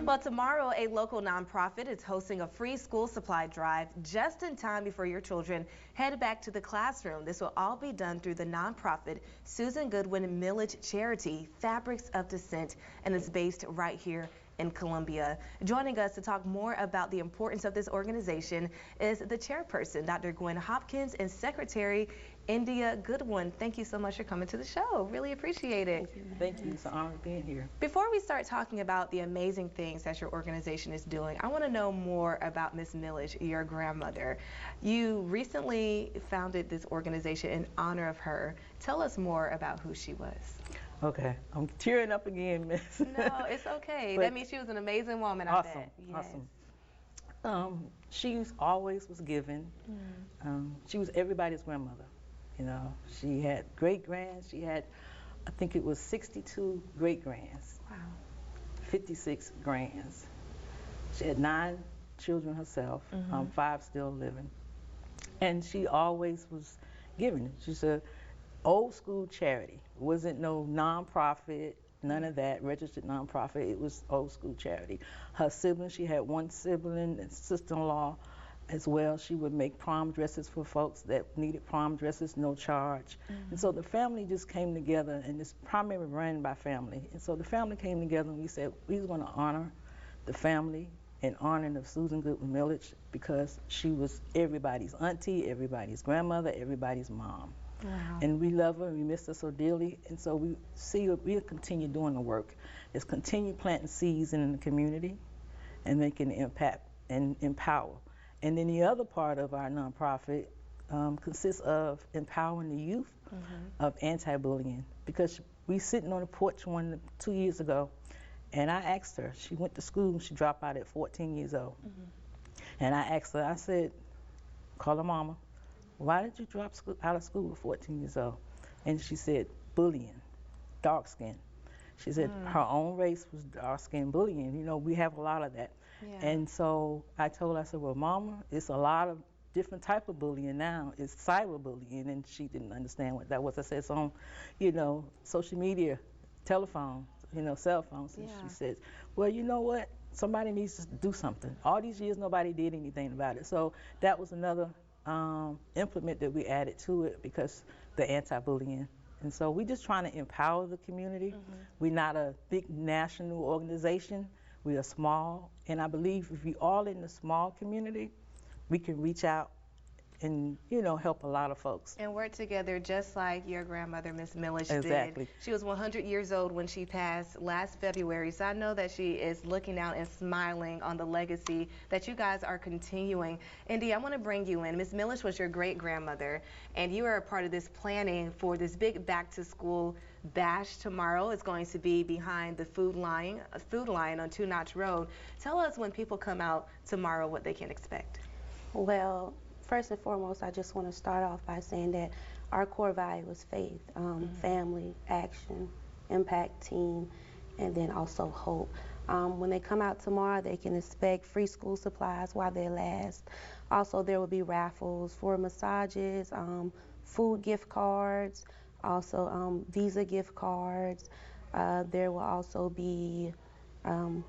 Well, tomorrow, a local nonprofit is hosting a free school supply drive just in time before your children head back to the classroom. This will all be done through the nonprofit Susan Goodwin Millage charity, Fabrics of Dissent, and it's based right here in Columbia. Joining us to talk more about the importance of this organization is the chairperson, Dr. Gwen Hopkins, and Secretary India Goodwin. Thank you so much for coming to the show. Really appreciate it. Thank you. It's an honor being here. Before we start talking about the amazing things that your organization is doing, I want to know more about Miss Millage, your grandmother. You recently founded this organization in honor of her. Tell us more about who she was. Okay, I'm tearing up again, Miss. No, it's okay. That means she was an amazing woman, I bet. Yes. Awesome. She always was giving. She was everybody's grandmother. You know, she had great-grands. She had, I think it was 62 great-grands. Wow. 56 grands. She had 9 children herself, 5 still living. And she always was giving. She's a old school charity. It wasn't no nonprofit, none of that, registered nonprofit. It was old school charity. Her siblings, she had one sibling and sister-in-law as well. She would make prom dresses for folks that needed prom dresses, no charge. And so the family just came together, and it's primarily run by family. And so the family came together and we said we want to honor the family in honor of Susan Goodwin Millage because she was everybody's auntie, everybody's grandmother, everybody's mom. Wow. And we love her and we miss her so dearly, and so we'll continue doing the work. Is continue planting seeds in the community and making an impact and empower. And then the other part of our nonprofit consists of empowering the youth of anti-bullying, because we sitting on the porch 2 years ago, and I asked her, she went to school, she dropped out at 14 years old. And I asked her, I said, call her mama, why did you drop out of school at 14 years old? And she said, bullying, dark skin. She said her own race was dark skin bullying. You know, we have a lot of that. Yeah. And so I told her, I said, well, mama, it's a lot of different type of bullying now. It's cyberbullying, and she didn't understand what that was. I said, it's on, you know, social media, telephone, you know, cell phones. And she said, well, you know what? Somebody needs to do something. All these years, nobody did anything about it. So that was another implement that we added to it, because the anti-bullying. And so we're just trying to empower the community. We're not a big national organization. We are small, and I believe if we all in the small community, we can reach out and, you know, help a lot of folks. And work together just like your grandmother, Miss Millage, exactly. did. She was 100 years old when she passed last February, so I know that she is looking out and smiling on the legacy that you guys are continuing. Indy, I want to bring you in. Miss Millage was your great-grandmother, and you are a part of this planning for this big back-to-school bash tomorrow. It's going to be behind the Food Lion on Two Notch Road. Tell us, when people come out tomorrow, what they can expect. Well, first and foremost, I just want to start off by saying that our core value is faith, family, action, impact, team, and then also hope. When they come out tomorrow, they can expect free school supplies while they last. Also, there will be raffles for massages, food gift cards, also Visa gift cards. There will also be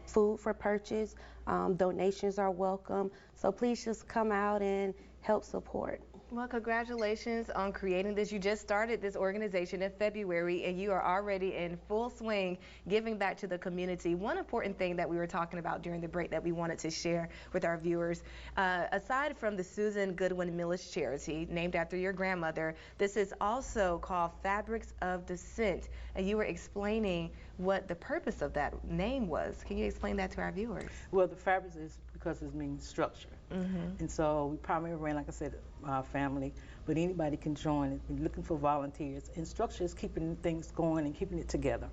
food for purchase. Donations are welcome. So please just come out and help support. Well, congratulations on creating this. You just started this organization in February, and you are already in full swing giving back to the community. One important thing that we were talking about during the break that we wanted to share with our viewers, aside from the Susan Goodwin Millage charity, named after your grandmother, this is also called Fabrics of Dissent, and you were explaining what the purpose of that name was. Can you explain that to our viewers? Well, the fabrics is because it means structure. And so we primarily ran, like I said, our family, but anybody can join. We're looking for volunteers. And structure is keeping things going and keeping it together.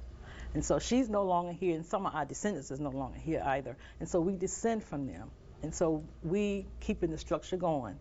And so she's no longer here, and some of our descendants is no longer here either. And so we descend from them. And so we keeping the structure going.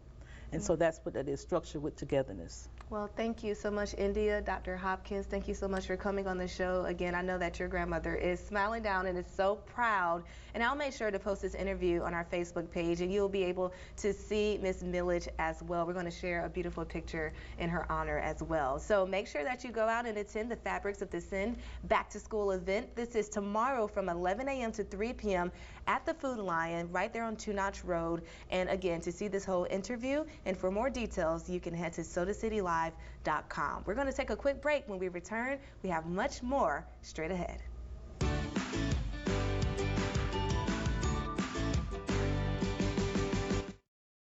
And so that's what that is, structure with togetherness. Well, thank you so much, India, Dr. Hopkins. Thank you so much for coming on the show. Again, I know that your grandmother is smiling down and is so proud. And I'll make sure to post this interview on our Facebook page, and you'll be able to see Miss Milledge as well. We're going to share a beautiful picture in her honor as well. So make sure that you go out and attend the Fabrics of the Send Back to School event. This is tomorrow from 11 a.m. to 3 p.m. at the Food Lion right there on Two Notch Road. And again, to see this whole interview and for more details, you can head to SodaCityLive.com. We're going to take a quick break. When we return, we have much more straight ahead.